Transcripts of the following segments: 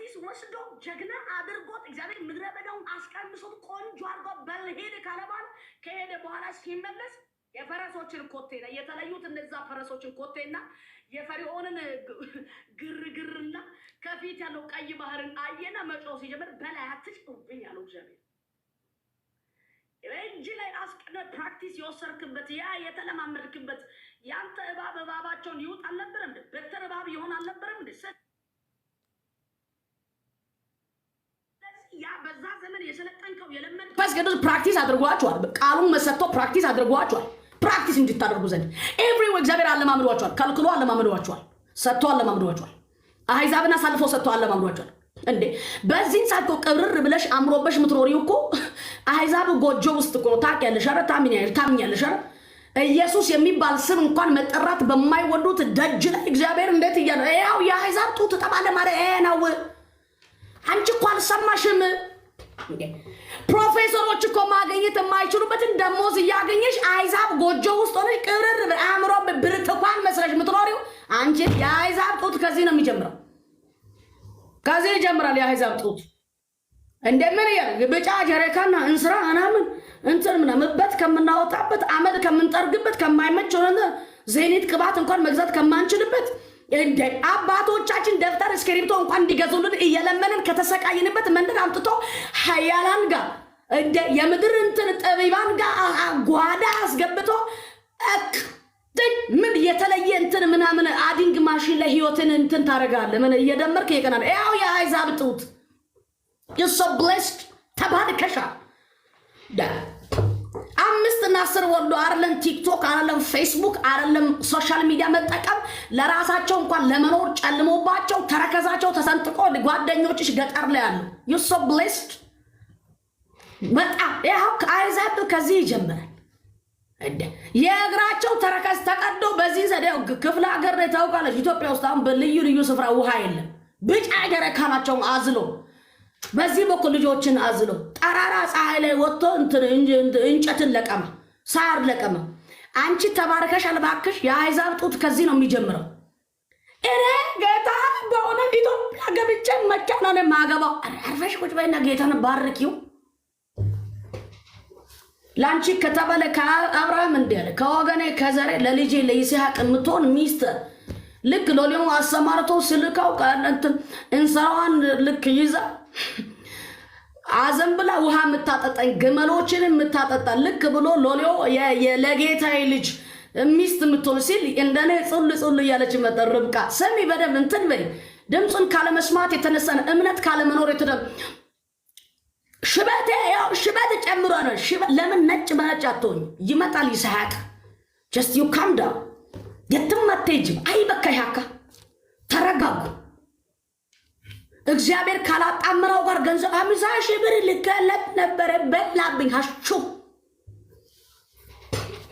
ፕራክቲስ ወስዶ ጀግና አድርጎት እግዚአብሔር ምድረ በዳውን አስቀምሶት ቆንጆ አድርጎ በልሄድ ካለባል ከሄደ በኋላ ሲመለስ የፈረሶችን ኮቴና የተለዩት እነዛ ፈረሶችን ኮቴና የፈርዖንን ግርግርና ከፊት ያለው ቀይ ባህርን አየና መጮህ ሲጀምር በላይ አትጭቁብኝ ያለው እግዚአብሔር እጅ ላይ አስቀነ ፕራክቲስ የወሰርክበት ያ የተለማመድክበት ያንተ እባባቸውን ይውጥ አልነበረም እንዴ? በተር እባብ ይሆን አልነበረም እንዴ? ያ በዛ ዘመን የሰለጠንከው የለመድ ፓስገዱስ ፕራክቲስ አድርጓቸዋል። ቃሉን መሰጥቶ ፕራክቲስ አድርጓቸዋል። ፕራክቲስ እንድታደርጉ ዘንድ ኤቭሪዌር እግዚአብሔር አለማምዷቸዋል። ከልክሎ አለማምዷቸዋል። ሰጥቶ አለማምዷቸዋል። አህዛብና ሳልፎ ሰጥቶ አለማምዷቸዋል። እንዴ በዚህን ሰዓት ቅብርር ብለሽ አምሮበሽ ምትኖሪው እኮ አህዛብ ጎጆ ውስጥ እኮ ታውቂያለሽ። ኧረ ታምኛለሽ። ኢየሱስ የሚባል ስም እንኳን መጠራት በማይወዱት ደጅ ላይ እግዚአብሔር እንዴት እያለ ያው የአህዛብ ጡት ተባለ ማለት ነው። አንቺ እኮ አልሰማሽም? ፕሮፌሰሮች እኮ ማግኘት የማይችሉበትን ደሞዝ እያገኘሽ አህዛብ ጎጆ ውስጥ ሆነሽ ቅብርር አምሮ ብርቱካን መስለሽ ምትኖሪው አንቺ የአህዛብ ጡት ከዚህ ነው የሚጀምረው። ከዚህ ይጀምራል የአህዛብ ጡት። እንደምን ያለ ብጫ ጀረካና እንስራ አናምን እንትን ምናምበት ከምናወጣበት አመድ ከምንጠርግበት ከማይመች ሆነ ዘይኒት ቅባት እንኳን መግዛት ከማንችልበት እንደ አባቶቻችን ደብተር እስክሪብቶ እንኳን እንዲገዙልን እየለመንን ከተሰቃይንበት መንደር አምጥቶ ሀያላን ጋር እንደ የምድር እንትን ጠቢባን ጋር ጓዳ አስገብቶ ምን የተለየ እንትን ምናምን አዲንግ ማሽን ላይ ህይወትን እንትን ታረጋለህ። ምን እየደመርክ የቀናል ያው የአህዛብ ጡት you're so blessed ተባርከሻ ዳ 5 እና 10 ወልዶ አይደለም ቲክቶክ አይደለም ፌስቡክ አይደለም ሶሻል ሚዲያ መጠቀም ለራሳቸው እንኳን ለመኖር ጨልሞባቸው ተረከዛቸው ተሰንጥቆ ጓደኞችሽ ገጠር ላይ ያሉ you're so blessed በጣም ያው አህዛብ ከዚህ ይጀምራል። እንደ የእግራቸው ተረከዝ ተቀዶ በዚህ ዘዴው ክፍለ ሀገር ላይ ታውቃለች። ኢትዮጵያ ውስጥ አሁን በልዩ ልዩ ስፍራ ውሃ የለም። ብጫ ገረካናቸው አዝሎ በዚህ በኩል ልጆችን አዝሎ ጠራራ ፀሐይ ላይ ወጥቶ እንጨትን ለቀማ ሳር ለቀማ። አንቺ ተባርከሻል ባክሽ። የአህዛብ ጡት ከዚህ ነው የሚጀምረው። እኔ ጌታ በእውነት ኢትዮጵያ ገብቼ መቻና ነው ማገባው። አርፈሽ ቁጭ በይና ጌታን ባርኪው። ላንቺ ከተባለ ከአብርሃም እንዲያለ ከወገኔ ከዘሬ ለልጄ ለይስሐቅ የምትሆን ሚስት ልክ ሎሌው አሰማርቶ ስልካው እንትን እንስራዋን ልክ ይዛ አዘንብላ ውሃ የምታጠጣኝ ግመሎችን የምታጠጣ ልክ ብሎ ሎሌው ለጌታዬ ልጅ ሚስት የምትሆን ሲል እንደኔ ጽል እያለች መጣ ርብቃ። ሰሚ በደም እንትን በይ። ድምፁን ካለመስማት የተነሳን እምነት ካለመኖር የተደም ሽበት ጨምሮ ነው። ለምን ነጭ በነጭ አትሆኝ? ይመጣል ይስሐቅ። just you calm down የትም አትሄጂም። አይ በቃ ያካ ተረጋጉ። እግዚአብሔር ካላጣመረው ጋር ገንዘብ 50,000 ብር ልከለት ነበር በላብኝ።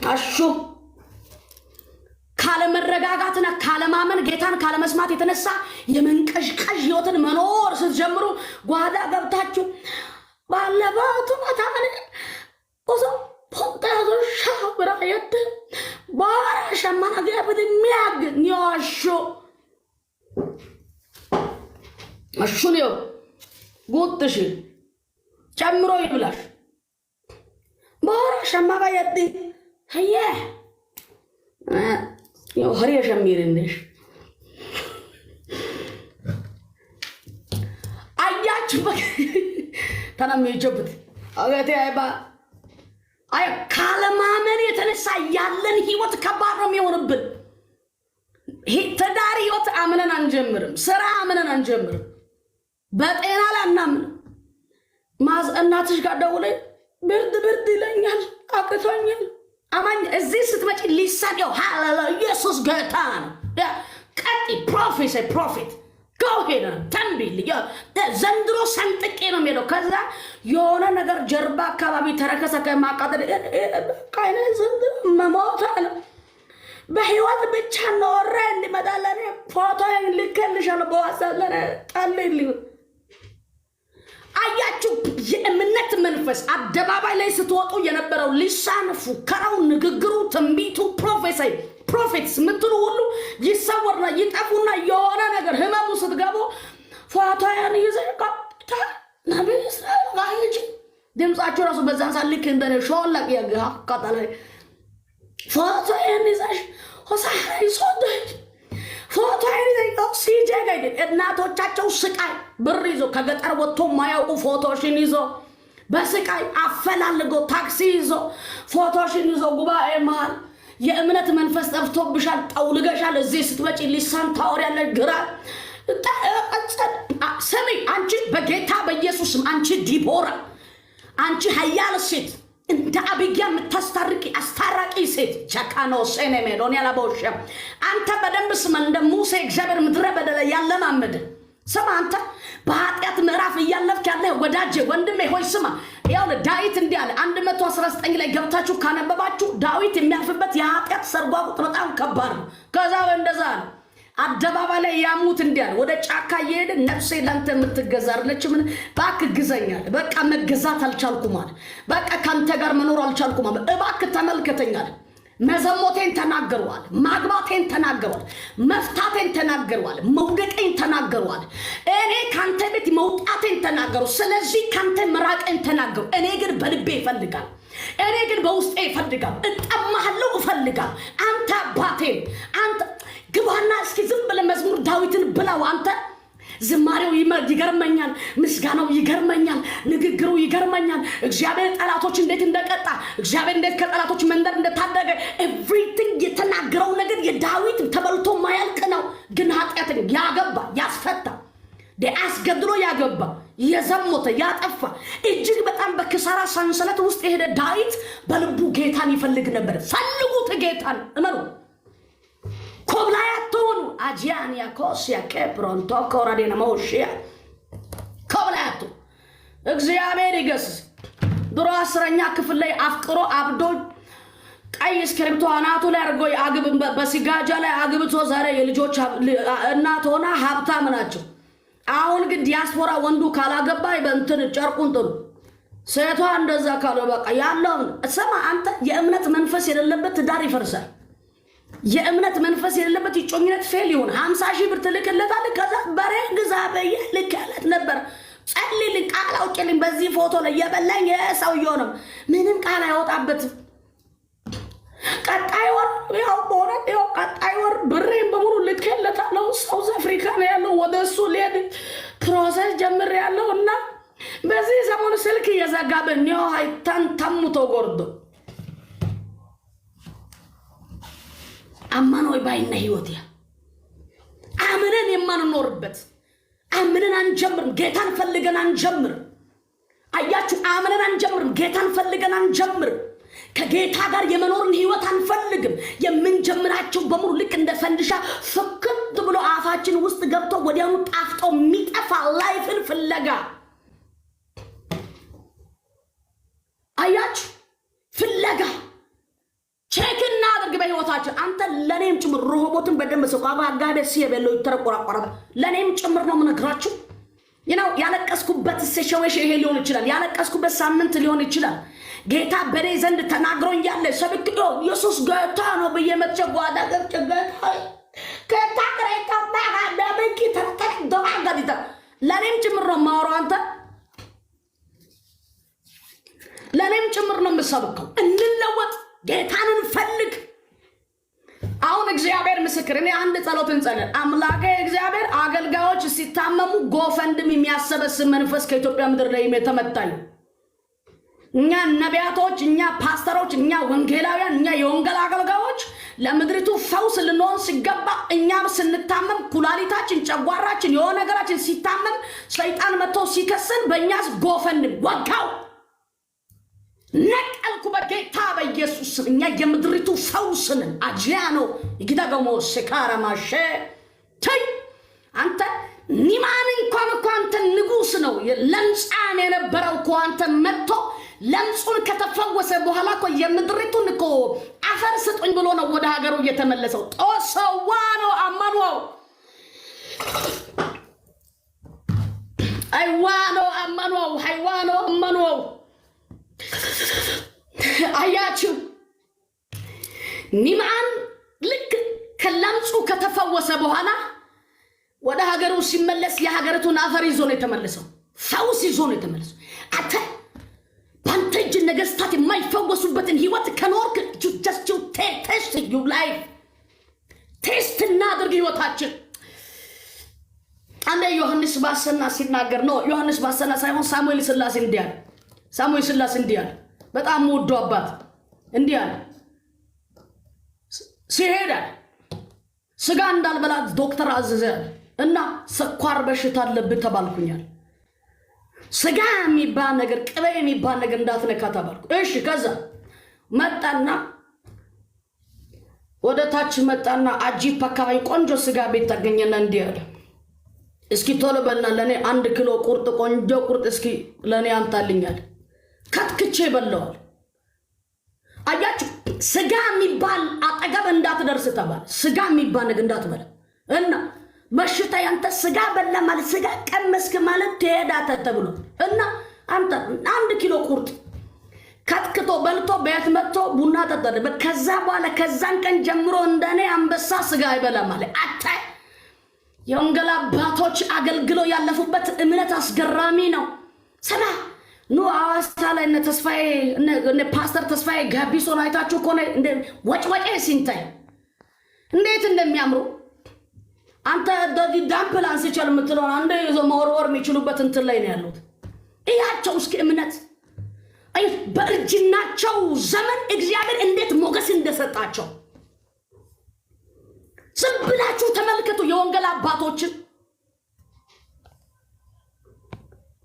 አሹ ካለመረጋጋትና ካለማመን ጌታን ካለመስማት የተነሳ የመንቀሽቀሽ ህይወትን መኖር ስትጀምሩ ጓዳ ገብታችሁ ባለባቱ ማታነ ኦሶ ፖንታዞ ሻብራ የት ባራሻማ አገበት የሚያግ ኒዋሾ አሹኒዮ ጉጥሽ ጨምሮ ይብላሽ ባራሻማ ባየት ሀየ ያው ሀሪያ ሸሚርንሽ አያች ተናምየጀብት አገቴ አይባ አይ ካለማመን የተነሳ ያለን ህይወት ከባድ ነው የሚሆንብን። ትዳር ህይወት አምነን አንጀምርም። ስራ አምነን አንጀምርም። በጤና ላይ አናምንም። ማዝ እናትሽ ጋር ደውለኝ ብርድ ይለኛል አቅቶኛል አማኝ እዚህ ስትመጪ ሊሳደው ሃሌሉያ ኢየሱስ ጌታ ነው። ቀጥ ፕሮፌት go ahead ተንቢል ዘንድሮ ሰንጥቄ ነው የሚሄደው። ከዛ የሆነ ነገር ጀርባ አካባቢ ተረከሰ ከማቃጠል ቃይነ ዘንድሮ መሞት አለ። በህይወት ብቻ ኖረ እንዲመጣለን ፎቶ ልከልሻለሁ በዋትስአፕ ጣልልኝ። አያችሁ የእምነት መንፈስ አደባባይ ላይ ስትወጡ የነበረው ሊሳን ፉከራው ንግግሩ ትንቢቱ ፕሮፌትስ ምትሉ ሁሉ ይሰወርና ይጠፉና የሆነ ነገር ህመሙ ስትገቡ ፎቶዬን ይዘሽ ቀጥታ ነቢይ እስራኤል ጋር ሂጂ። ድምፃቸው ራሱ በዛን ሳልክ እንደነ ሾለቅ ያጋ ቀጠለ ፎቶዬን ይዘሽ ሆሳዕና ይሶደ ፎቶዬን ይዘሽ ሲጄ ጋር እናቶቻቸው ስቃይ ብር ይዞ ከገጠር ወጥቶ ማያውቁ ፎቶሽን ይዞ በስቃይ አፈላልጎ ታክሲ ይዞ ፎቶሽን ይዞ ጉባኤ መሃል የእምነት መንፈስ ጠፍቶብሻል፣ ጠውልገሻል። እዚህ ስትመጪ ሊሳን ታወሪያለሽ ግራ ስሚ አንቺ በጌታ በኢየሱስም አንቺ ዲቦራ አንቺ ኃያል ሴት እንደ አቢግያ የምታስታርቂ አስታራቂ ሴት ቻካኖ ሴኔሜዶን ያላቦሽ አንተ በደንብ ስማ። እንደ ሙሴ እግዚአብሔር ምድረ በዳ ላይ ያለማመደ ስማ። አንተ በኃጢአት ምዕራፍ እያለፍክ ያለ ወዳጄ ወንድሜ ሆይ ስማ። ያው ዳዊት እንዲህ አለ 119 ላይ ገብታችሁ ካነበባችሁ ዳዊት የሚያልፍበት የኃጢአት ሰርጓጉጥ በጣም ከባድ ነው። ከዛ እንደዛ አለ አደባባይ ላይ ያሙት እንዲህ አለ ወደ ጫካ እየሄደ ነፍሴ ላንተ የምትገዛ አይደለች ምን እባክህ ግዘኛል። በቃ መገዛት አልቻልኩም አለ። በቃ ካንተ ጋር መኖር አልቻልኩም አለ። እባክህ ተመልከተኝ አለ። መዘሞቴን ተናገሯል፣ ማግባቴን ተናገሯል፣ መፍታቴን ተናገሯል፣ መውደቄን ተናገሯል። እኔ ካንተ ቤት መውጣቴን ተናገሩ። ስለዚህ ካንተ መራቄን ተናገሩ። እኔ ግን በልቤ ይፈልጋል፣ እኔ ግን በውስጤ ይፈልጋል። እጠማሃለሁ እፈልጋል። አንተ አባቴን አንተ ግባና እስኪ ዝም ብለህ መዝሙር ዳዊትን ብለው አንተ ዝማሬው ይገርመኛል፣ ምስጋናው ይገርመኛል፣ ንግግሩ ይገርመኛል። እግዚአብሔር ጠላቶች እንዴት እንደቀጣ እግዚአብሔር እንዴት ከጠላቶች መንደር እንደታደገ ኤቭሪቲንግ የተናገረው ነገር የዳዊት ተበልቶ ማያልቅ ነው። ግን ኃጢአትን ያገባ ያስፈታ አስገድሎ ያገባ የዘሞተ ያጠፋ እጅግ በጣም በክሳራ ሰንሰለት ውስጥ የሄደ ዳዊት በልቡ ጌታን ይፈልግ ነበር። ፈልጉት ጌታን እመኑ። ኮብላያቶን አጂያንያ ኮስያ ከፕሮንቶ ኮራዴና ሞሽያ ኮብላያቶ እግዚአብሔር ይገስጽ። ድሮ 10ኛ ክፍል ላይ አፍቅሮ አብዶ ቀይ እስክሪብቶ አናቱ ላይ አርጎ አግብ በሲጋጃ ላይ አግብቶ ዛሬ የልጆች እናት ሆና ሀብታም ናቸው። አሁን ግን ዲያስፖራ ወንዱ ካላገባ በእንትን ጨርቁን ጥሉ ሴቷ እንደዛ ካለ በቃ ያለው ሰማ። አንተ የእምነት መንፈስ የሌለበት ትዳር ይፈርሳል። የእምነት መንፈስ የሌለበት ይጮኝነት ፌል ይሆን 50 ሺህ ብር ትልክለታል። ከዛ በሬ ግዛ በየልከለት ነበር ጸልል ቃል አውጪልኝ በዚህ ፎቶ ላይ የበላኝ የሰውየው ነው። ምንም ቃል አይወጣበት። ቀጣይ ወር ያው ቦረት ያው ቀጣይ ወር ብሬን በሙሉ ልከለታለሁ። ሳውዝ አፍሪካ ነው ያለው። ወደሱ ሊሄድ ፕሮሰስ ጀምር ያለው እና በዚህ ሰሞን ስልክ እየዘጋብን ነው። አይታን ተሙቶ ጎርዶ አማኖይ ባይና ህይወት ያ አምነን የማንኖርበት አምነን አንጀምርም። ጌታን ፈልገን አንጀምር። አያችሁ አምነን አንጀምርም። ጌታን ፈልገን አንጀምር። ከጌታ ጋር የመኖርን ህይወት አንፈልግም። የምንጀምራቸው በሙሉ ልክ እንደ ፈንድሻ ፍክት ብሎ አፋችን ውስጥ ገብቶ ወዲያውኑ ጣፍጦ የሚጠፋ ላይፍን ፍለጋ አያችሁ ፍለጋ ቼክና አድርግ በህይወታችን። አንተ ለኔም ጭምር ሮቦትን በደንብ ሰቋባ ጋደስ የበለው ተረቆራቆራ ለኔም ጭምር ነው ምነግራችሁ። ያለቀስኩበት ሲቹዌሽን ይሄ ሊሆን ይችላል። ያለቀስኩበት ሳምንት ሊሆን ይችላል። ጌታ በኔ ዘንድ ተናግሮኝ ያለ ሰብክዮ ኢየሱስ ጌታ ነው በየመጨ ጓዳ ገብጭ ጌታ ከታከረካ ባዳ በቂ ተተክ ዶአጋዲታ ለኔም ጭምር ነው ማወራው። አንተ ለኔም ጭምር ነው የምሰብከው። እንለወጥ፣ ጌታንን ፈልግ። አሁን እግዚአብሔር ምስክር። እኔ አንድ ጸሎት እንጸልይ። አምላኬ እግዚአብሔር አገልጋዮች ሲታመሙ ጎፈንድም የሚያሰበስብ መንፈስ ከኢትዮጵያ ምድር ላይ የተመታኝ እኛ ነቢያቶች፣ እኛ ፓስተሮች፣ እኛ ወንጌላውያን፣ እኛ የወንጌል አገልጋዮች ለምድሪቱ ፈውስ ልንሆን ሲገባ እኛም ስንታመም ኩላሊታችን፣ ጨጓራችን፣ የሆነ ነገራችን ሲታመም ሰይጣን መጥቶ ሲከሰን በእኛስ ጎፈንድም ወጋው ነቀልኩ በጌታ በኢየሱስ። እኛ የምድሪቱ ፈውስ ነን። አጂያኖ ይግዳገሞ ሰካራ ማሸ ታይ አንተ ኒማን እንኳን እኮ አንተ ንጉስ ነው። ለምጻም የነበረው እኮ አንተ መጥቶ ለምጹን ከተፈወሰ በኋላ እኮ የምድሪቱን እኮ አፈር ስጡኝ ብሎ ነው ወደ ሀገሩ እየተመለሰው። ጦሰዋ ነው አማኑው አይዋኖ አማኑው ሃይዋኖ አማኑው አያችሁ ኒማን ልክ ከለምጹ ከተፈወሰ በኋላ ወደ ሀገሩ ሲመለስ የሀገሪቱን አፈር ይዞ ነው የተመለሰው። ፈውስ ይዞ ነው የተመለሰው። አንተ ባንተ እጅ ነገስታት የማይፈወሱበትን ህይወት ከኖርክ just to test your life ቴስት እናድርግ ህይወታችን። አንደ ዮሐንስ ባሰና ሲናገር ነው ዮሐንስ ባሰና ሳይሆን ሳሙኤል ስላሴ እንዲያል ሳሙኤል ስላሴ እንዲያል በጣም ወዶ አባት እንዲያል ሲሄዳ ስጋ እንዳልበላ ዶክተር አዘዘ እና ስኳር በሽታ አለብህ ተባልኩኛል። ስጋ የሚባል ነገር ቅቤ የሚባል ነገር እንዳትነካ ተባልኩ። እሺ ከዛ መጣና ወደ ታች መጣና አጂፕ አካባቢ ቆንጆ ስጋ ቤት ተገኘና እንዲያለ እስኪ ቶሎ በልና ለኔ 1 ኪሎ ቁርጥ ቆንጆ ቁርጥ እስኪ ለኔ አምጣልኛል። ከትክቼ በለዋል። አያችሁ ስጋ የሚባል አጠገብ እንዳትደርስ ተባለ። ስጋ የሚባል ነገር እንዳትበላ እና በሽታ ያንተ ስጋ በላ ማለት ስጋ ቀመስክ ማለት ተሄዳተ ተብሎ እና አንተ 1 ኪሎ ቁርጥ ከትክቶ በልቶ ቤት መጥቶ ቡና ተጠደ። ከዛ በኋላ ከዛን ቀን ጀምሮ እንደኔ አንበሳ ስጋ አይበላ ማለት አታ የወንጌል አባቶች አገልግለው ያለፉበት እምነት አስገራሚ ነው። ሰማ ኑ አዋሳ ላይ እነ ፓስተር ተስፋዬ ጋቢሶን አይታችሁ ከሆነ እንደ ወጭወጭ ሲንታይ እንዴት እንደሚያምሩ አንተ ዳዲ ዳምፕላንስ ይችላል የምትለው አንዴ ይዞ መወርወር የሚችሉበት እንትን ላይ ነው ያሉት። እያቸው እስኪ እምነት አይ በእርጅናቸው ዘመን እግዚአብሔር እንዴት ሞገስ እንደሰጣቸው ዝም ብላችሁ ተመልከቱ። የወንጌል አባቶችን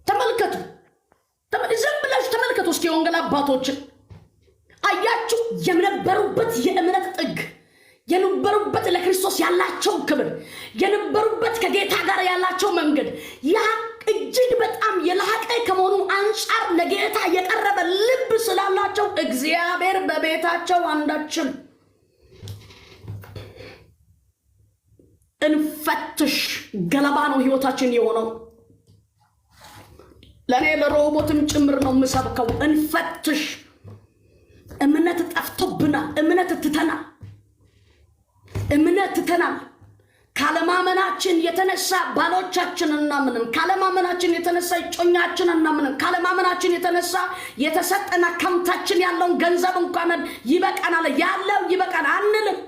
ተመልከቱ። ዝም ብላችሁ ተመልከቱ እስኪ የወንጌል አባቶችን አያችሁ የነበሩበት የእምነት ጥግ የነበሩበት ለክርስቶስ ያላቸው ክብር የነበሩበት ከጌታ ጋር ያላቸው መንገድ ያ እጅግ በጣም የላቀ ከመሆኑ አንፃር ለጌታ የቀረበ ልብ ስላላቸው እግዚአብሔር በቤታቸው አንዳችን እንፈትሽ ገለባ ነው ህይወታችን የሆነው። ለኔ ለሮቦትም ጭምር ነው የምሰብከው። እንፈትሽ። እምነት ጠፍቶብናል። እምነት ትተናል። ካለማመናችን የተነሳ ባሎቻችን እናምንም፣ ካለማመናችን የተነሳ እጮኛችን እናምንም፣ ካለማመናችን የተነሳ የተሰጠና አካውንታችን ያለውን ገንዘብ እንኳን ይበቃናል ያለው ይበቃናል አንልም።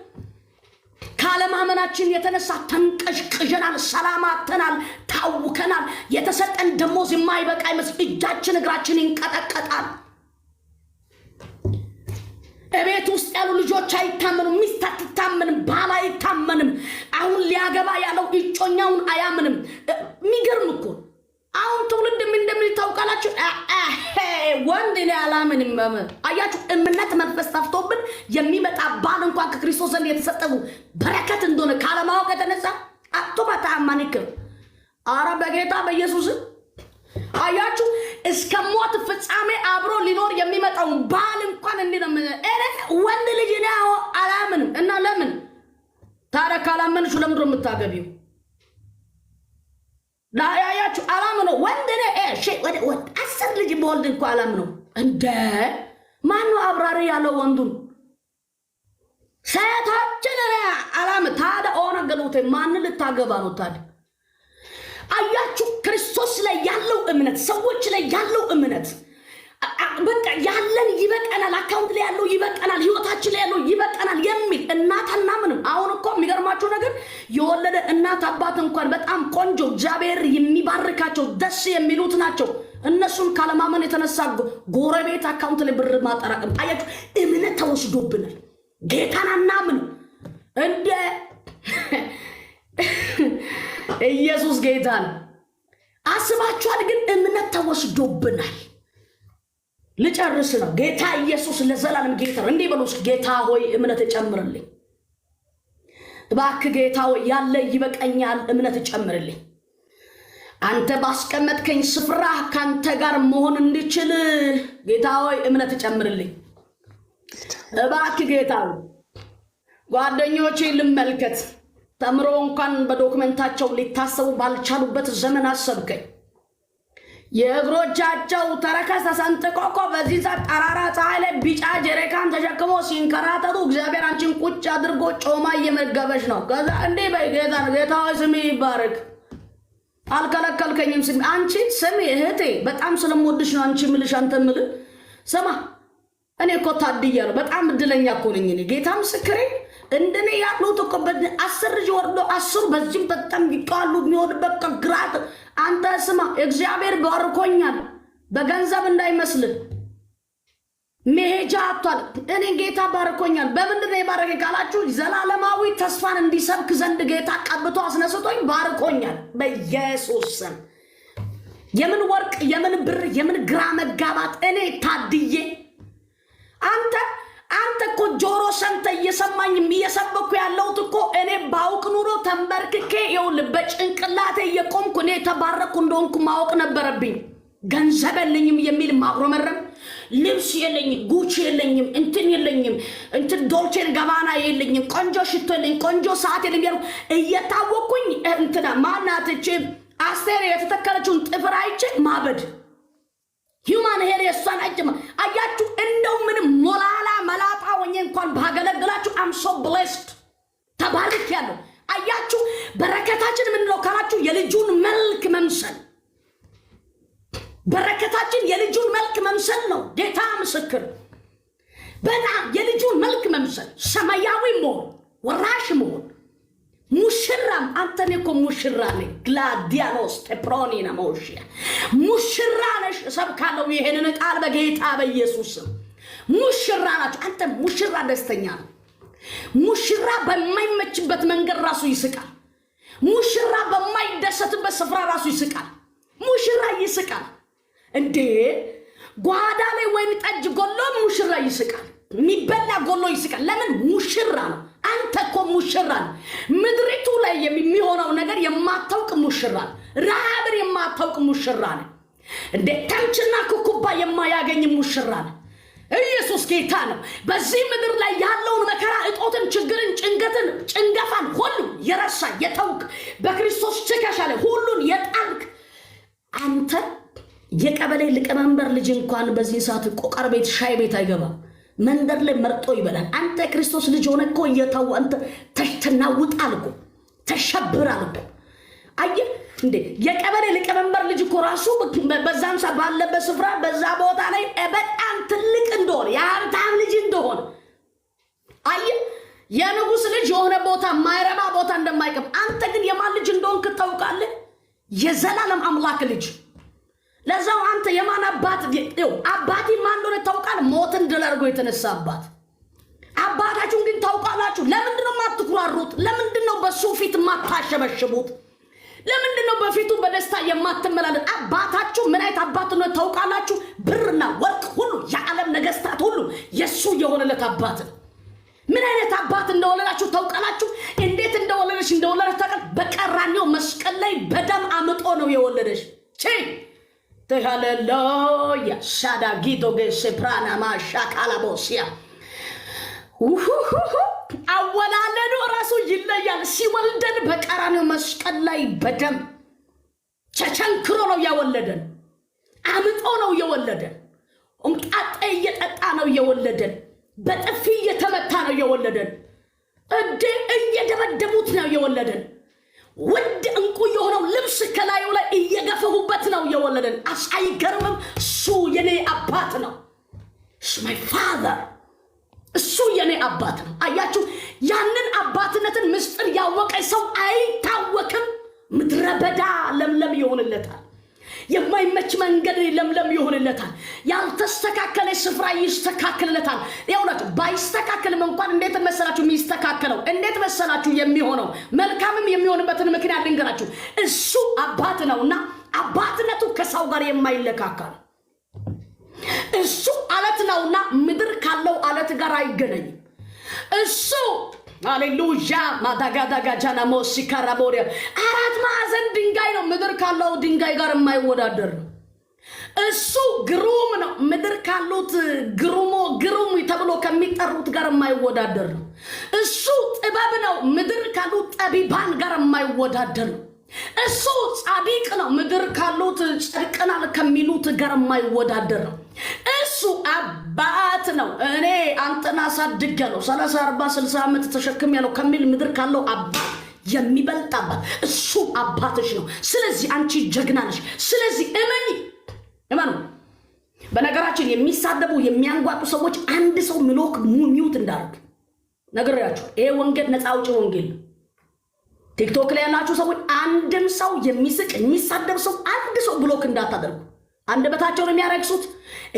ካለማመናችን የተነሳ ተንቀሽቅሸናል፣ ሰላማተናል፣ ታውከናል። የተሰጠን ደሞዝ የማይበቃ ይመስል እጃችን እግራችን ይንቀጠቀጣል። እቤት ውስጥ ያሉ ልጆች አይታመኑም፣ ሚስት አትታመንም፣ ባል አይታመንም። አሁን ሊያገባ ያለው እጮኛውን አያምንም። የሚገርም እኮ አሁን ትውልድ ምን እንደምን ታውቃላችሁ? ወንድ ላይ አላምንም። አያችሁ እምነት መንፈስ ጠፍቶብን የሚመጣ ባል እንኳን ከክርስቶስ ዘንድ የተሰጠው በረከት እንደሆነ ካለማወቅ የተነሳ አጥቶባታ አማኒክ አረ በጌታ በኢየሱስ አያችሁ እስከ ሞት ፍጻሜ አብሮ ሊኖር የሚመጣው ባል እንኳን እንደነም ወንድ ልጅ ነው አላምንም። እና ለምን ታዲያ ካላመንሽ ለምንድነው የምታገቢው? ላያያችሁ አላምነው ወንድ ነው ወደ 10 ልጅ በወልድ እንኳን አላምነው። እንደ ማን አብራሪ ያለው ወንዱን ሴቶችን አላም ታዲያ ኦነገሉት ማን ልታገባ ነው ታዲያ? አያችሁ ክርስቶስ ላይ ያለው እምነት ሰዎች ላይ ያለው እምነት በቃ ያለን ይበቃናል፣ አካውንት ላይ ያለው ይበቃናል፣ ህይወታችን ላይ ያለው ይበቃናል የሚል እናት አናምንም። አሁን እኮ የሚገርማችሁ ነገር የወለደ እናት አባት እንኳን በጣም ቆንጆ እግዚአብሔር የሚባርካቸው ደስ የሚሉት ናቸው። እነሱን ካለማመን የተነሳ ጎረቤት አካውንት ላይ ብር ማጠራቀም አያችሁ እምነት ተወስዶብናል። ጌታን አናምን እንደ ኢየሱስ ጌታ ነው። አስባችኋል? ግን እምነት ተወስዶብናል። ልጨርስ ነው። ጌታ ኢየሱስ ለዘላለም ጌታ ነው። እንዲህ በሉስ ጌታ ሆይ እምነት ጨምርልኝ። እባክህ ጌታ ሆይ ያለ ይበቃኛል፣ እምነት ጨምርልኝ። አንተ ባስቀመጥከኝ ስፍራ ካንተ ጋር መሆን እንድችል ጌታ ሆይ እምነት ጨምርልኝ። እባክህ ጌታ ሆይ ጓደኞቼ ልመልከት ተምሮ እንኳን በዶክመንታቸው ሊታሰቡ ባልቻሉበት ዘመን አሰብከኝ። የእግሮቻቸው ተረከዝ ተሰንጥቆ እኮ በዚህ ሰዓት ጠራራ ፀሐይ ላይ ቢጫ ጀሪካን ተሸክሞ ሲንከራተቱ እግዚአብሔር አንቺን ቁጭ አድርጎ ጮማ እየመገበሽ ነው። ከዛ እንዴ ጌታ ሆይ ስሚ ይባረክ። አልከለከልከኝም። ስሚ አንቺ ስሚ እህቴ በጣም ስለምወድሽ ነው አንቺ ምልሽ አንተ ምል ስማ እኔ እኮ ታድያለሁ። በጣም እድለኛ እኮ ነኝ እኔ ጌታ ምስክሬ። እንደኔ ያሉት እኮ በ10 ልጅ ወርዶ 10 በዚህም በጣም ይቃሉ የሚሆንበት ግራት አንተ ስማ እግዚአብሔር ባርኮኛል። በገንዘብ እንዳይመስል መሄጃ አጥቷል። እኔ ጌታ ባርኮኛል። በምንድን ነው የባረከኝ ካላችሁ ዘላለማዊ ተስፋን እንዲሰብክ ዘንድ ጌታ ቀብቶ አስነስቶኝ ባርኮኛል በኢየሱስ ስም። የምን ወርቅ የምን ብር የምን ግራ መጋባት እኔ ታድዬ አንተ እኮ ጆሮ ሰምተ እየሰማኝ እየሰበኩ ያለሁት እኮ እኔ ባውቅ ኑሮ ተንበርክኬ ይኸውልህ በጭንቅላቴ እየቆምኩ እኔ የተባረኩ እንደሆንኩ ማወቅ ነበረብኝ። ገንዘብ የለኝም የሚል ማጉረመረም፣ ልብስ የለኝም፣ ጉቺ የለኝም፣ እንትን የለኝም፣ እንትን ዶልቼ ጋባና የለኝም፣ ቆንጆ ሽቶ የለኝም፣ ቆንጆ ሰዓት የለኝም እየታወቅኩኝ እንትና ማናትቼ አስቴር የተተከለችውን ጥፍር አይቼ ማበድ ሂውማን ሄር የሷን አጅማ አያችሁ። እንደው ምንም ሞላላ መላጣ ሆኜ እንኳን ባገለግላችሁ አም ሶ ብሌስድ ተባልክ ያለው አያችሁ። በረከታችን ምን ነው ካላችሁ የልጁን መልክ መምሰል። በረከታችን የልጁን መልክ መምሰል ነው። ጌታ ምስክር በጣም የልጁን መልክ መምሰል፣ ሰማያዊ መሆን፣ ወራሽ መሆን፣ ሙሽራም አንተኔ እኮ ሙሽራ ነኝ። ግላዲያኖስ ቴፕሮኒ ነሞሽ ሙሽራ ነሽ ሰብካለው። ይሄንን ቃል በጌታ በኢየሱስ ሙሽራ ናችሁ። አንተ ሙሽራ ደስተኛ ነው። ሙሽራ በማይመችበት መንገድ ራሱ ይስቃል። ሙሽራ በማይደሰትበት ስፍራ ራሱ ይስቃል። ሙሽራ ይስቃል እንዴ! ጓዳ ላይ ወይን ጠጅ ጎሎ ሙሽራ ይስቃል። የሚበላ ጎሎ ይስቃል። ለምን? ሙሽራ ነው። አንተ እኮ ሙሽራ ነው። ምድሪቱ ላይ የሚሆነው ነገር የማታውቅ ሙሽራ ነው። ረሃብን የማታውቅ ሙሽራ ነው። እንደ ተምችና ኩኩባ የማያገኝ ሙሽራ ነው። ኢየሱስ ጌታ ነው። በዚህ ምድር ላይ ያለውን መከራ፣ እጦትን፣ ችግርን፣ ጭንገትን፣ ጭንገፋን ሁሉ የረሳ የተውክ በክርስቶስ ትከሻ ላይ ሁሉን የጣልክ አንተ የቀበሌ ሊቀመንበር ልጅ እንኳን በዚህ ሰዓት ቆቀር ቤት ሻይ ቤት አይገባም። መንደር ላይ መርጦ ይበላል። አንተ ክርስቶስ ልጅ ሆነ እኮ እየታው አንተ ተናውጣል እኮ ተሸብራል እኮ። አየህ እንዴ የቀበሌ ሊቀመንበር ልጅ እኮ ራሱ በዛም ሰዓት ባለበት ስፍራ በዛ ቦታ ላይ በጣም ትልቅ እንደሆነ የሀብታም ልጅ እንደሆነ አየህ። የንጉስ ልጅ የሆነ ቦታ ማይረባ ቦታ እንደማይቀም አንተ ግን የማን ልጅ እንደሆንክ ታውቃለህ? የዘላለም አምላክ ልጅ። ለዛው አንተ የማን አባት አባቴ ማን እንደሆነ ታውቃለህ? ሞትን ድል አድርጎ የተነሳ አባት። አባታችሁን ግን ታውቃላችሁ? ለምንድነው የማትኩራሩት? ለምንድነው በሱ ፊት የማታሸበሽቡት? ለምንድነው በፊቱ በደስታ የማትመላለስ? አባታችሁ ምን አይነት አባት ነው ታውቃላችሁ? ብርና ወርቅ ሁሉ የዓለም ነገስታት ሁሉ የሱ የሆነለት አባት። ምን አይነት አባት እንደወለዳችሁ ታውቃላችሁ? እንዴት እንደወለደሽ ታውቃለህ? በቀራንዮ መስቀል ላይ በደም አምጦ ነው የወለደሽ። ሃሌሉያ ሻዳ ጊዶ ገሴፕራና ማሻካላቦሲያ አወላለዱ ራሱ ይለያል። ሲወልደን በቀራንዮ መስቀል ላይ በደም ቸንክሮ ነው የወለደን። አምጦ ነው የወለደን። ኦምጣጤ እየጠጣ ነው የወለደን። በጥፊ እየተመታ ነው የወለደን። እየደበደቡት ነው የወለደን። ውድ እንቁ የሆነው ልብስ ከላዩ ላይ እየገፈሁበት ነው የወለደን። አይገርምም? እሱ የኔ አባት ነው። ማይ ፋዘር እሱ የኔ አባት ነው። አያችሁ፣ ያንን አባትነትን ምስጢር ያወቀ ሰው አይታወክም። ምድረ በዳ ለምለም ይሆንለታል። የማይመች መንገድ ለምለም ይሆንለታል። ያልተስተካከለ ስፍራ ይስተካከልለታል። ያውላችሁ ባይስተካከልም እንኳን እንዴት መሰላችሁ የሚስተካከለው? እንዴት መሰላችሁ የሚሆነው? መልካምም የሚሆንበትን ምክንያት ልንገራችሁ። እሱ አባት ነውና አባትነቱ ከሰው ጋር የማይለካካ ነው። እሱ አለት ነውና ምድር ካለው አለት ጋር አይገናኝም። እሱ ሃሌሉያ ማዳጋዳጋ ጃናሞ ሲካራቦሪያ አራት ማዕዘን ድንጋይ ነው። ምድር ካለው ድንጋይ ጋር የማይወዳደር ነው። እሱ ግሩም ነው። ምድር ካሉት ግሩም ተብሎ ከሚጠሩት ጋር የማይወዳደር ነው። እሱ ጥበብ ነው። ምድር ካሉት ጠቢባን ጋር የማይወዳደር ነው። እሱ ጻድቅ ነው። ምድር ካሉት ጸድቀናል ከሚሉት ጋር የማይወዳደር ነው። እሱ አባት ነው። እኔ አንተን አሳድጌያለሁ 30 40 60 ዓመት ተሸክሜያለሁ ከሚል ምድር ካለው አባት የሚበልጥ አባት እሱ አባትሽ ነው። ስለዚህ አንቺ ጀግና ነሽ። ስለዚህ እመኑ። በነገራችን የሚሳደቡ የሚያንጓጡ ሰዎች አንድ ሰው ምሎክ ሚውት እንዳርግ ነግሬያችሁ። ይሄ ወንጌል ነፃ አውጪ ወንጌል። ቲክቶክ ላይ ያላችሁ ሰዎች አንድም ሰው የሚስቅ የሚሳደብ ሰው አንድ ሰው ብሎክ እንዳታደርጉ። አንደበታቸውን የሚያረክሱት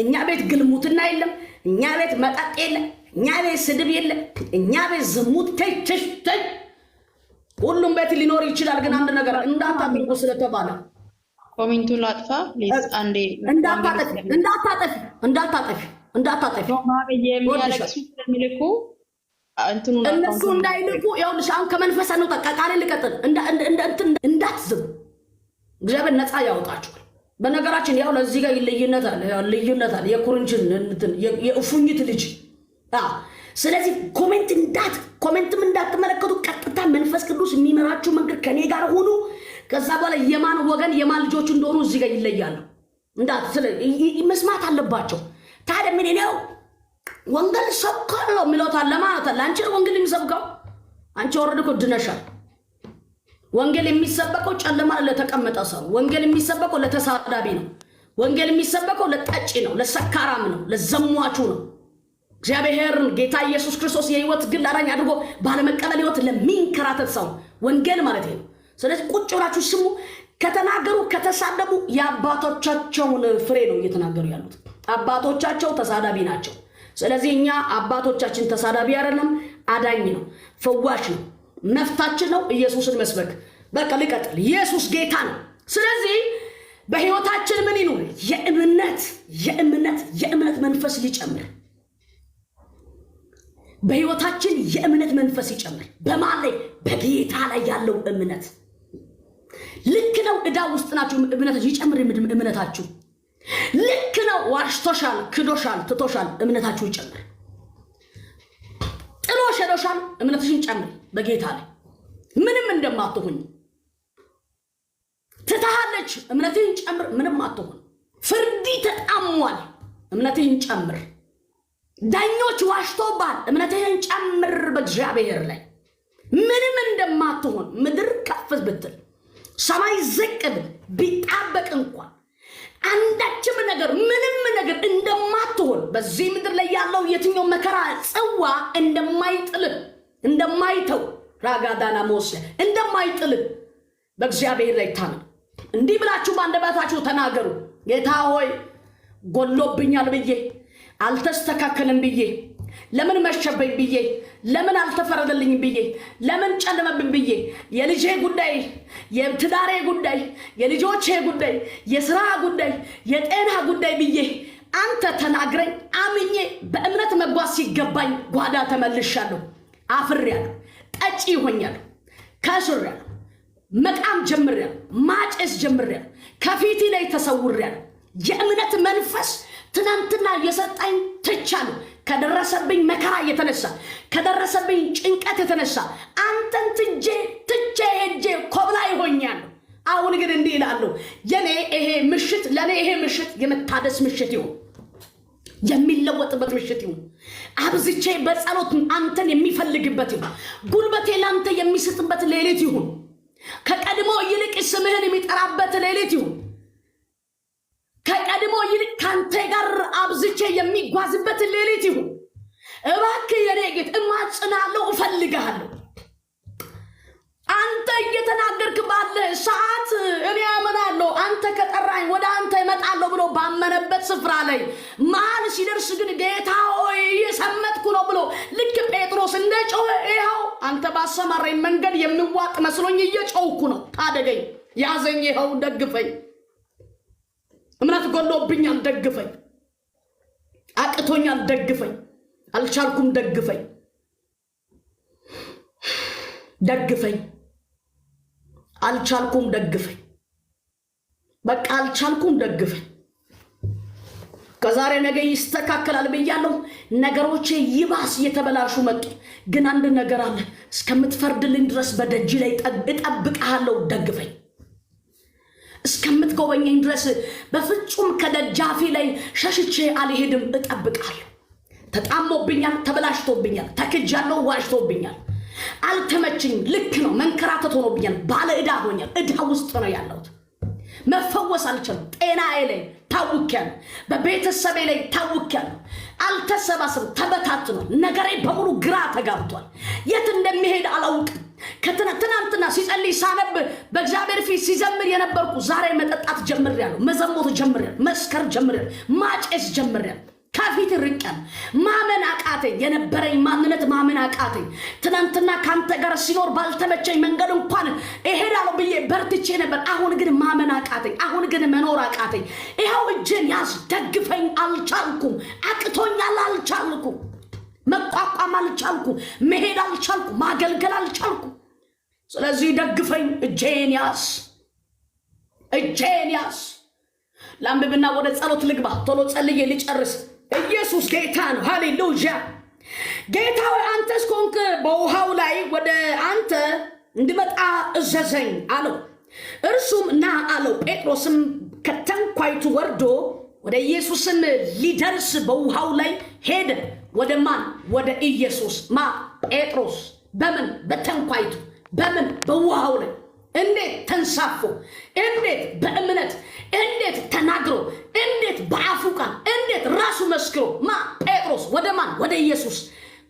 እኛ ቤት ግልሙትና የለም፣ እኛ ቤት መጠጥ የለም፣ እኛ ቤት ስድብ የለም፣ እኛ ቤት ዝሙት ተይ ሁሉም ቤት ሊኖር ይችላል። ግን አንድ ነገር እንዳታደርጉ ስለተባለ ኮሜንቱን ላጥፋ ፕሊዝ። አንዴ እንዳታጠፊ የሚያለቅሱ ስለሚልኩ እነሱ እንዳይልኩ ይኸውልሽ፣ አሁን ከመንፈስ ነው ተቃቃለ ልቀጥል እንዳትዝም እግዚአብሔር ነፃ ያወጣችኋል። በነገራችን ያው ለዚህ ጋር ልዩነት አለ የኩርንችን እንትን የእፉኝት ልጅ ስለዚህ ኮሜንትም እንዳትመለከቱ ቀጥታ መንፈስ ቅዱስ የሚመራችሁ መንገድ ከኔ ጋር ሆኑ። ከዛ በኋላ የማን ወገን የማን ልጆች እንደሆኑ እዚህ ጋር ይለያሉ። መስማት አለባቸው። ታዲያ ምን ነው ወንጌል ሰብካለሁ የሚለውታል ለማለት ለአንቺ ወንጌል የሚሰብከው አንቺ ወረድ እኮ ድነሻል። ወንጌል የሚሰበከው ጨለማ ለተቀመጠ ሰው፣ ወንጌል የሚሰበከው ለተሳዳቢ ነው። ወንጌል የሚሰበከው ለጠጪ ነው፣ ለሰካራም ነው፣ ለዘሟቹ ነው። እግዚአብሔርን ጌታ ኢየሱስ ክርስቶስ የህይወት ግል አዳኝ አድርጎ ባለመቀበል ህይወት ለሚንከራተት ሰው ወንጌል ማለት ነው። ስለዚህ ቁጭ ብላችሁ ስሙ። ከተናገሩ ከተሳደቡ የአባቶቻቸውን ፍሬ ነው እየተናገሩ ያሉት። አባቶቻቸው ተሳዳቢ ናቸው። ስለዚህ እኛ አባቶቻችን ተሳዳቢ አይደለም፣ አዳኝ ነው፣ ፈዋሽ ነው፣ መፍታችን ነው ኢየሱስን መስበክ። በቃ ልቀጥል። ኢየሱስ ጌታ ነው። ስለዚህ በህይወታችን ምን ይኑር? የእምነት መንፈስ ይጨምር። በህይወታችን የእምነት መንፈስ ይጨምር። በማን ላይ? በጌታ ላይ ያለው እምነት። ልክ ነው። ዕዳ ውስጥ ናችሁ፣ እምነታችሁ ይጨምር። እምነታችሁ ልክ ነው። ዋሽቶሻል፣ ክዶሻል፣ ትቶሻል፣ እምነታችሁ ይጨምር። ጥሎሽ ሄዶሻል፣ እምነትሽን ጨምር። በጌታ ላይ ምንም እንደማትሆኝ ትታሃለች፣ እምነትህን ጨምር። ምንም አትሆን። ፍርዲ ተጣሟል፣ እምነትህን ጨምር። ዳኞች ዋሽቶባል፣ እምነትህን ጨምር። በእግዚአብሔር ላይ ምንም እንደማትሆን ምድር ከፍ ብትል ሰማይ ዝቅ ብል ቢጣበቅ እንኳን አንዳችም ነገር ምንም ነገር እንደማትሆን በዚህ ምድር ላይ ያለው የትኛው መከራ ጽዋ እንደማይተው ራጋዳና ሞስ እንደማይጥል በእግዚአብሔር ላይ ታመን። እንዲህ ብላችሁ በአንደበታችሁ ተናገሩ። ጌታ ሆይ ጎሎብኛል ብዬ አልተስተካከለም ብዬ ለምን መሸበኝ ብዬ ለምን አልተፈረደልኝ ብዬ ለምን ጨለመብኝ ብዬ የልጄ ጉዳይ፣ የትዳሬ ጉዳይ፣ የልጆቼ ጉዳይ፣ የሥራ ጉዳይ፣ የጤና ጉዳይ ብዬ አንተ ተናግረኝ አምኜ በእምነት መጓዝ ሲገባኝ ጓዳ ተመልሻለሁ። አፍሬያለሁ፣ ጠጪ ሆኛለሁ፣ ከስሬያለሁ፣ መቃም ጀምሬያለሁ፣ ማጨስ ጀምሬያለሁ፣ ከፊቴ ላይ ተሰውሬያለሁ። የእምነት መንፈስ ትናንትና የሰጣኝ ትቻለሁ። ከደረሰብኝ መከራ የተነሳ ከደረሰብኝ ጭንቀት የተነሳ አንተን ትቼ ሄጄ ኮብላይ ሆኛለሁ። አሁን ግን እንዲህ እላለሁ፣ ለኔ ይሄ ምሽት የመታደስ ምሽት ይሁን፣ የሚለወጥበት ምሽት ይሁን። አብዝቼ በጸሎት አንተን የሚፈልግበት ይሁን። ጉልበቴ ላንተ የሚስጥበት ሌሊት ይሁን። ከቀድሞ ይልቅ ስምህን የሚጠራበት ሌሊት ይሁን። ከቀድሞ ይልቅ ካንተ ጋር አብዝቼ የሚጓዝበት ሌሊት ይሁን። እባክህ የኔ ጌታ እማጽናለሁ፣ እፈልግሃለሁ። አንተ እየተናገርክ ባለ ሰዓት እኔ አመናለሁ። አንተ ከጠራኝ ወደ አንተ እመጣለሁ ብሎ ባመነበት ስፍራ ላይ መሀል ሲደርስ ግን ጌታ ሆይ እየሰመጥኩ ነው ብሎ ልክ ጴጥሮስ እንደጮኸ ይኸው አንተ ባሰማራኝ መንገድ የሚዋጥ መስሎኝ እየጮህኩ ነው። ታደገኝ፣ ያዘኝ፣ ይኸው ደግፈኝ። እምነት ጎሎብኛል፣ ደግፈኝ። አቅቶኛል፣ ደግፈኝ። አልቻልኩም፣ ደግፈኝ። አልቻልኩም፣ ደግፈኝ። በቃ አልቻልኩም፣ ደግፈኝ። ከዛሬ ነገ ይስተካከላል ብያለሁ። ነገሮቼ ይባስ እየተበላሹ መጡ። ግን አንድ ነገር አለ። እስከምትፈርድልኝ ድረስ በደጅ ላይ እጠብቅሃለሁ፣ ደግፈኝ። እስከምትጎበኘኝ ድረስ በፍጹም ከደጃፊ ላይ ሸሽቼ አልሄድም፣ እጠብቃለሁ። ተጣሞብኛል፣ ተበላሽቶብኛል፣ ተክጃለሁ፣ ዋሽቶብኛል፣ አልተመችኝም። ልክ ነው፣ መንከራተት ሆኖብኛል፣ ባለ ዕዳ ሆኛል። ዕዳ ውስጥ ነው ያለሁት። መፈወስ አልችልም። ጤናዬ ላይ ታውኪያለሁ፣ በቤተሰቤ ላይ ታውኪያለሁ። አልተሰባሰብ ተበታትኗል። ነገሬ በሙሉ ግራ ተጋብቷል። የት እንደሚሄድ አላውቅም። ትናንትና ሲጸልይ ሳነብ በእግዚአብሔር ፊት ሲዘምር የነበርኩ ዛሬ መጠጣት ጀምሬያለሁ፣ መዘሞት ጀምሬያለሁ፣ መስከር ጀምሬያለሁ፣ ማጨስ ጀምሬያለሁ። ከፊት ርቄያለሁ። ማመን አቃተኝ። የነበረኝ ማንነት ማመን አቃተኝ። ትናንትና ካንተ ጋር ሲኖር ባልተመቸኝ መንገድ እንኳን እሄዳለሁ ብዬ በርትቼ ነበር። አሁን ግን ማመን አቃተኝ። አሁን ግን መኖር አቃተኝ። ይኸው እጄን ያዝ፣ ደግፈኝ። አልቻልኩም፣ አቅቶኛል፣ አልቻልኩም፣ መቋቋም አልቻልኩም፣ መሄድ አልቻልኩም፣ ማገልገል አልቻልኩም። ስለዚህ ደግፈኝ፣ እጄን ያዝ፣ እጄን ያዝ። ላንብብና ወደ ጸሎት ልግባ። ቶሎ ጸልዬ ልጨርስ። ኢየሱስ ጌታ ነው። ሃሌሉያ። ጌታ ሆይ አንተስ ኮንክ በውሃው ላይ ወደ አንተ እንድመጣ እዘዘኝ አለው። እርሱም ና አለው። ጴጥሮስም ከተንኳይቱ ወርዶ ወደ ኢየሱስም ሊደርስ በውሃው ላይ ሄደ። ወደ ማን? ወደ ኢየሱስ። ማ? ጴጥሮስ። በምን? በተንኳይቱ። በምን? በውሃው ላይ። እንዴት ተንሳፎ፣ እንዴት በእምነት፣ እንዴት ተናግሮ፣ እንዴት በአፉ ቃል፣ እንዴት ራሱ መስክሮ። ማ? ጴጥሮስ። ወደ ማን? ወደ ኢየሱስ።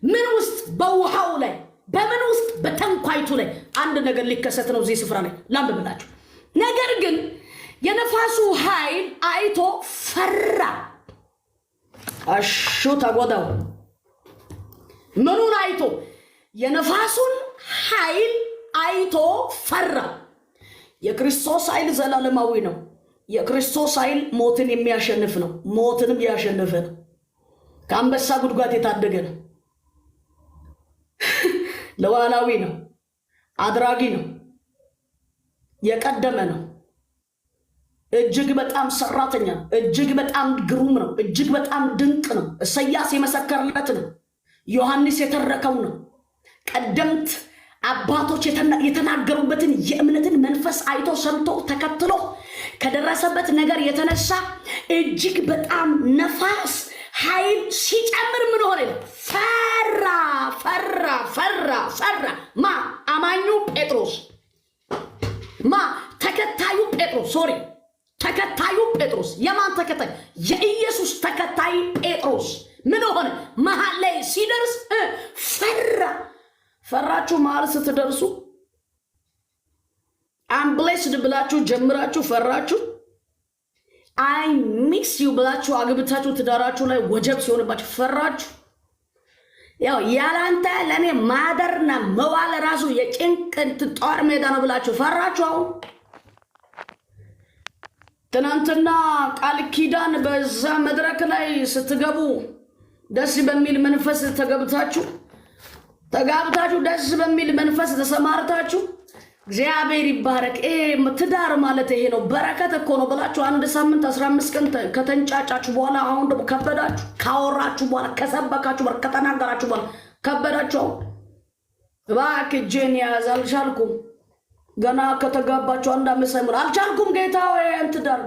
ምን ውስጥ? በውሃው ላይ። በምን ውስጥ? በተንኳይቱ ላይ። አንድ ነገር ሊከሰት ነው እዚህ ስፍራ ላይ ላንብብላችሁ። ነገር ግን የነፋሱ ኃይል አይቶ ፈራ። አሹ ተጎዳው። ምኑን አይቶ? የነፋሱን ኃይል አይቶ ፈራ። የክርስቶስ ኃይል ዘላለማዊ ነው። የክርስቶስ ኃይል ሞትን የሚያሸንፍ ነው። ሞትንም ያሸነፈ ነው። ከአንበሳ ጉድጓድ የታደገ ነው። ለዋላዊ ነው። አድራጊ ነው። የቀደመ ነው። እጅግ በጣም ሰራተኛ ነው። እጅግ በጣም ግሩም ነው። እጅግ በጣም ድንቅ ነው። ኢሳይያስ የመሰከረለት ነው። ዮሐንስ የተረከው ነው። ቀደምት አባቶች የተናገሩበትን የእምነትን መንፈስ አይቶ ሰምቶ ተከትሎ ከደረሰበት ነገር የተነሳ እጅግ በጣም ነፋስ ኃይል ሲጨምር ምን ሆነ? ፈራ ፈራ ፈራ ፈራ። ማ? አማኙ ጴጥሮስ። ማ? ተከታዩ ጴጥሮስ። ሶሪ፣ ተከታዩ ጴጥሮስ። የማን ተከታይ? የኢየሱስ ተከታይ ጴጥሮስ። ምን ሆነ? መሃል ላይ ሲደርስ ፈራ። ፈራችሁ? መሃል ስትደርሱ አምብሌስድ ብላችሁ ጀምራችሁ ፈራችሁ። አይ ሚክስ ዩ ብላችሁ አግብታችሁ ትዳራችሁ ላይ ወጀብ ሲሆንባችሁ ፈራችሁ። ያው ያላንተ ለኔ ማደርና መዋል ራሱ የጭንቅ ጦር ሜዳ ነው ብላችሁ ፈራችሁ። አሁን ትናንትና ቃል ኪዳን በዛ መድረክ ላይ ስትገቡ ደስ በሚል መንፈስ ተጋብታችሁ ደስ በሚል መንፈስ ተሰማርታችሁ እግዚአብሔር ይባረክ ትዳር ማለት ይሄ ነው በረከት እኮ ነው ብላችሁ 1 ሳምንት 15 ቀን ከተንጫጫችሁ በኋላ አሁን ደግሞ ከበዳችሁ። ካወራችሁ በኋላ ከሰበካችሁ በኋላ ከተናገራችሁ በኋላ ከበዳችሁ። እባክህ እጄን ያዝ፣ አልቻልኩም። ገና ከተጋባችሁ 1 ዓመት ሳይሞላ አልቻልኩም ጌታ ወይ ትዳር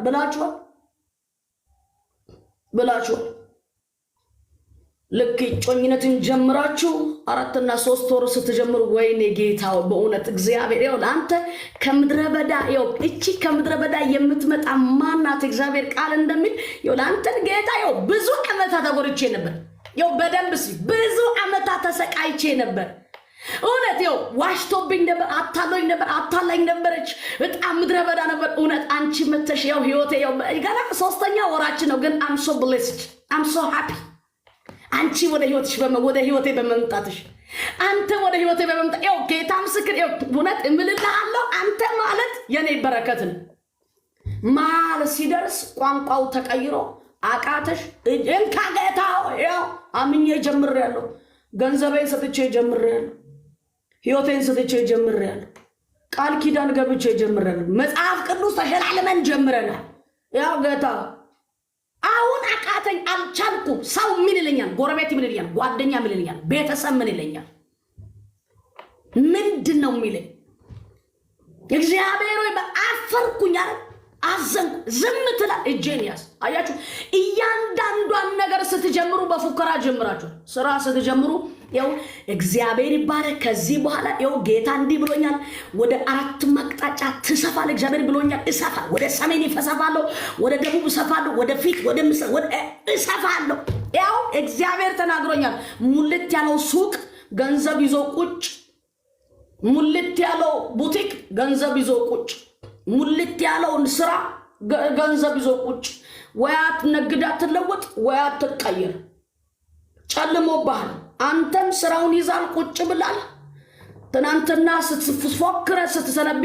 ብላችሁ ልክ ጮኝነትን ጀምራችሁ 4 እና 3 ወር ስትጀምሩ ወይኔ ጌታው በእውነት እግዚአብሔር ይው አንተ ከምድረ በዳ ይው እቺ ከምድረ በዳ የምትመጣ ማናት? እግዚአብሔር ቃል እንደሚል ይው አንተ ጌታ ይው ብዙ ዓመታት ተጎርቼ ነበር። ይው በደንብስ ብዙ ዓመታት ተሰቃይቼ ነበር። እውነት ይው ዋሽቶብኝ ነበር፣ አታሎኝ ነበር፣ አታላኝ ነበረች። በጣም ምድረ በዳ ነበር። እውነት አንቺ መተሽ ይው ህይወቴ ይው ገና 3ኛ ወራችን ነው። ግን I'm so blessed, I'm so happy አንቺ ወደ ህይወቴ በመምጣትሽ አንተ ወደ ህይወቴ በመምጣት ያው ጌታ ምስክር ያው እውነት እምልልሃለሁ አንተ ማለት የኔ በረከት ነው። ማለት ሲደርስ ቋንቋው ተቀይሮ አቃተሽ እንካ ጌታ ያው አምኜ ጀምሬያለሁ። ገንዘቤን ሰጥቼ ጀምሬያለሁ። ህይወቴን ሰጥቼ ጀምሬያለሁ። ቃል ኪዳን ገብቼ ጀምሬያለሁ። መጽሐፍ ቅዱስ ተሸላልመን ጀምረናል። ያው ጌታ አሁን አቃተኝ፣ አልቻልኩም። ሰው ምን ይለኛል? ጎረቤት ምን ይለኛል? ጓደኛ ምን ይለኛል? ቤተሰብ ምን ይለኛል? ምንድነው የሚለኝ? እግዚአብሔር ወይ አፈርኩኝ፣ አዘንኩ ዝም ትላ እጄንያስ አያችሁ እያንዳንዷን ነገር ስትጀምሩ በፉከራ ጀምራችሁ ስራ ስትጀምሩ ያው እግዚአብሔር ይባረክ ከዚህ በኋላ ያው ጌታ እንዲህ ብሎኛል ወደ አራት መቅጣጫ ትሰፋል እግዚአብሔር ብሎኛል እሰፋል ወደ ሰሜን ይፈሰፋለሁ ወደ ደቡብ እሰፋለሁ ወደ ፊት ወደ ምስራቅ ወደ እሰፋለሁ ያው እግዚአብሔር ተናግሮኛል ሙልት ያለው ሱቅ ገንዘብ ይዞ ቁጭ ሙልት ያለው ቡቲክ ገንዘብ ይዞ ቁጭ ሙልት ያለውን ስራ ገንዘብ ይዞ ቁጭ ወያት ነግዳት ተለወጥ ወያት ተቀየር ጨልሞብሃል አንተም ስራውን ይዛል ቁጭ ብላል ትናንትና ስትፎክረ ስትሰነብ